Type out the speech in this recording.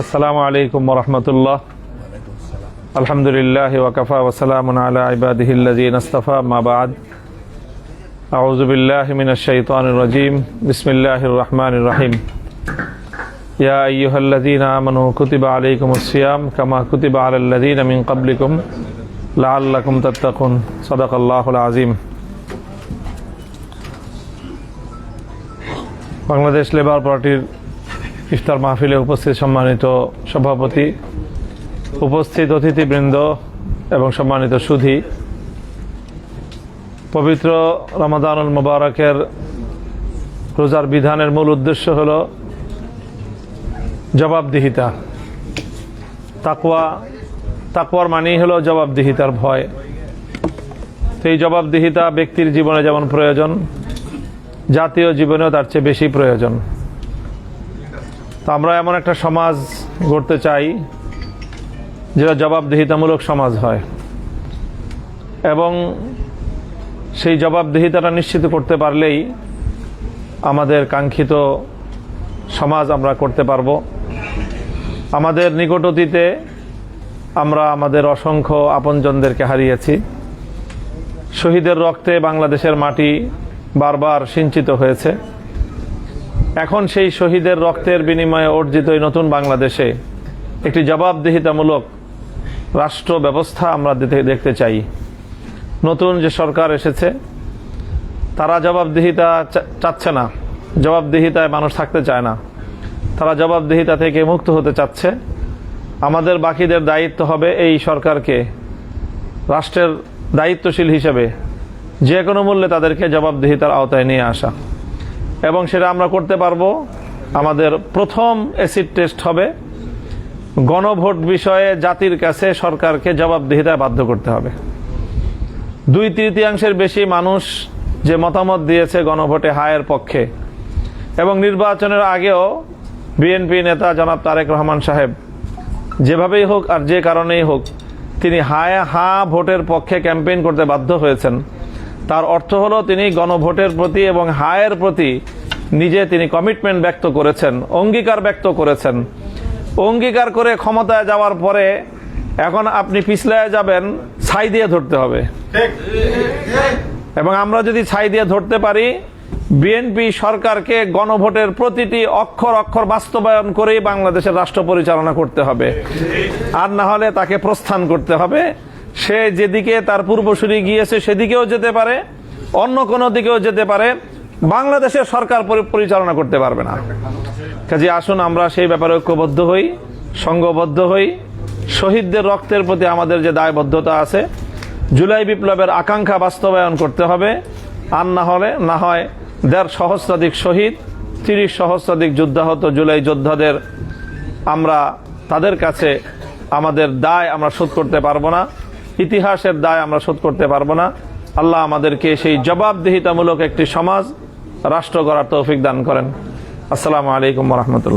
আসসালামু আলাইকুম ওয়া রাহমাতুল্লাহ। আলহামদুলিল্লাহি ওয়া কাফা ওয়া সালামুন আলা ইবাদিহিল্লাযীনা ইসতাফা, মা বা'দ। আউযু বিল্লাহি মিনাশ শাইতানির রাজীম। বিসমিল্লাহির রাহমানির রাহিম। ইয়া আইয়ুহাল্লাযীনা আমানু কুতিবা আলাইকুমুস সিয়াম কামা কুতিবা আলাল্লাযীনা মিন ক্বাবলিকুম লাআল্লাকুম তাত্তাকুন। সাদাকাল্লাহুল আযীম। বাংলাদেশ লেবার পার্টির ইফতার মাহফিলে উপস্থিত সম্মানিত সভাপতি, উপস্থিত অতিথিবৃন্দ এবং সম্মানিত সুধী, পবিত্র রমাদানুল মুবারকের রোজার বিধানের মূল উদ্দেশ্য হল জবাবদিহিতা। তাকওয়ার মানেই হলো জবাবদিহিতার ভয়। এই জবাবদিহিতা ব্যক্তির জীবনে যেমন প্রয়োজন, জাতীয় জীবনেও তার চেয়ে বেশি প্রয়োজন। তো আমরা এমন একটা সমাজ গড়তে চাই যেটা জবাবদিহিতামূলক সমাজ হয়, এবং সেই জবাবদিহিতাটা নিশ্চিত করতে পারলেই আমাদের কাঙ্ক্ষিত সমাজ আমরা করতে পারব। আমাদের নিকট অতীতে আমরা আমাদের অসংখ্য আপনজনদেরকে হারিয়েছি। শহীদের রক্তে বাংলাদেশের মাটি বারবার সিঞ্চিত হয়েছে। এখন সেই শহীদের রক্তের বিনিময়ে অর্জিত এই নতুন বাংলাদেশে একটি জবাবদিহিতামূলক রাষ্ট্র ব্যবস্থা আমরা দেখতে চাই। নতুন যে সরকার এসেছে তারা জবাবদিহিতা চাচ্ছে না, জবাবদিহিতায় মানুষ থাকতে চায় না, তারা জবাবদিহিতা থেকে মুক্ত হতে চাচ্ছে। আমাদের বাকিদের দায়িত্ব হবে এই সরকারকে রাষ্ট্রের দায়িত্বশীল হিসেবে যে কোনো মূল্যে তাদেরকে জবাবদিহিতার আওতায় নিয়ে আসা, এবং সেটা আমরা করতে পারবো। আমাদের প্রথম অ্যাসিড টেস্ট হবে গণভোট বিষয়ে জাতির কাছে সরকারকে জবাবদিহিতায় বাধ্য করতে হবে। 2/3 বেশি মানুষ যে মতামত দিয়েছে গণভোটে হায়ের পক্ষে, এবং নির্বাচনের আগেও বিএনপি নেতা জনাব তারেক রহমান সাহেব যেভাবেই হোক আর যে কারণেই হোক তিনি হা ভোটের পক্ষে ক্যাম্পেইন করতে বাধ্য হয়েছেন। তার অর্থ হলো তিনি গণভোটের প্রতি এবং হায়ের প্রতি তিনি কমিটমেন্ট ব্যক্ত করেছেন, অঙ্গীকার ব্যক্ত করেছেন। অঙ্গীকার করে ক্ষমতায় যাওয়ার পরে এখন আপনি পিছলায় যাবেন, ছাই দিয়ে ধরতে হবে। এবং আমরা যদি ছাই দিয়ে ধরতে পারি, বিএনপি সরকারকে গণভোটের প্রতিটি অক্ষর অক্ষর বাস্তবায়ন করেই বাংলাদেশের রাষ্ট্র পরিচালনা করতে হবে, আর না হলে তাকে প্রস্থান করতে হবে। সে যেদিকে তার পূর্বসূরি গিয়েছে সেদিকেও যেতে পারে, অন্য কোনো দিকেও যেতে পারে, বাংলাদেশের সরকার পরিচালনা করতে পারবে না। কাজে আসুন আমরা সেই ব্যাপারে ঐক্যবদ্ধ হই, সংঘবদ্ধ হই। শহীদদের রক্তের প্রতি আমাদের যে দায়বদ্ধতা আছে, জুলাই বিপ্লবের আকাঙ্ক্ষা বাস্তবায়ন করতে হবে। আর না হয় 1.5 সহস্রাধিক শহীদ, 30 সহস্রাধিক যুদ্ধাহত জুলাই যোদ্ধাদের আমরা তাদের কাছে আমাদের দায় আমরা শোধ করতে পারবো না, ইতিহাসের দায় আমরা শোধ করতে পারবো না। আল্লাহ আমাদেরকে সেই জবাবদিহিতামূলক একটি সমাজ রাষ্ট্র গড়ার তৌফিক দান করেন। আসসালামু আলাইকুম ওয়া রাহমাতুল্লাহ।